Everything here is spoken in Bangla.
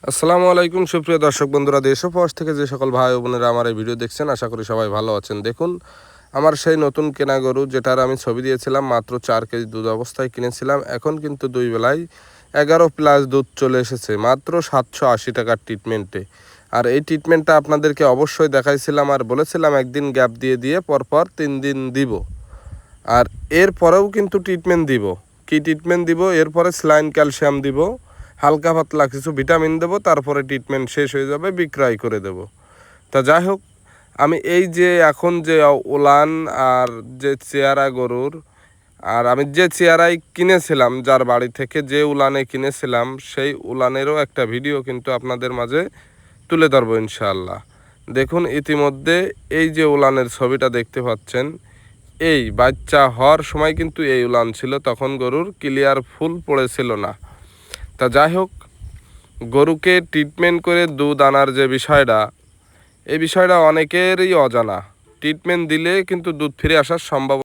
আসসালামু আলাইকুম সুপ্রিয় দর্শক বন্ধুরা, দেশ ও প্রবাস থেকে যে সকল ভাই ও বোনেরা আমার এই ভিডিও দেখছেন, আশা করি সবাই ভালো আছেন। দেখুন, আমার সেই নতুন কেনা গরু যেটার আমি ছবি দিয়েছিলাম, মাত্র 4 কেজি দুধ অবস্থায় কিনেছিলাম। এখন কিন্তু 2 বেলায় 11+ দুধ চলে এসেছে মাত্র 780 টাকার ট্রিটমেন্টে। আর এই ট্রিটমেন্টটা আপনাদেরকে অবশ্যই দেখাইছিলাম আর বলেছিলাম একদিন গ্যাপ দিয়ে দিয়ে পরপর 3 দিন দিব। আর এরপরেও কিন্তু ট্রিটমেন্ট দিব। কি ট্রিটমেন্ট দিব? এরপরে স্যালাইন, ক্যালসিয়াম দিব, হালকা পাতলা কিছু ভিটামিন দেব, তারপরে ট্রিটমেন্ট শেষ হয়ে যাবে, বিক্রয় করে দেব। তা যাই হোক, আমি এই যে এখন যে উলান আর যে চেয়ারা গরুর, আর আমি যে চেয়ারাই কিনেছিলাম, যার বাড়ি থেকে যে উলানে কিনেছিলাম, সেই উলানেরও একটা ভিডিও কিন্তু আপনাদের মাঝে তুলে ধরবো ইনশাআল্লাহ। দেখুন, ইতিমধ্যে এই যে উলানের ছবিটা দেখতে পাচ্ছেন, এই বাচ্চা হওয়ার সময় কিন্তু এই উলান ছিল, তখন গরুর ক্লিয়ার ফুল পড়েছিল না। তা যাই হোক, গরুকে ট্রিটমেন্ট করে দুধ আনার যে বিষয়টা, এই বিষয়টা অনেকেরই অজানা। ট্রিটমেন্ট দিলে কিন্তু দুধ ফিরে আসার সম্ভাবনা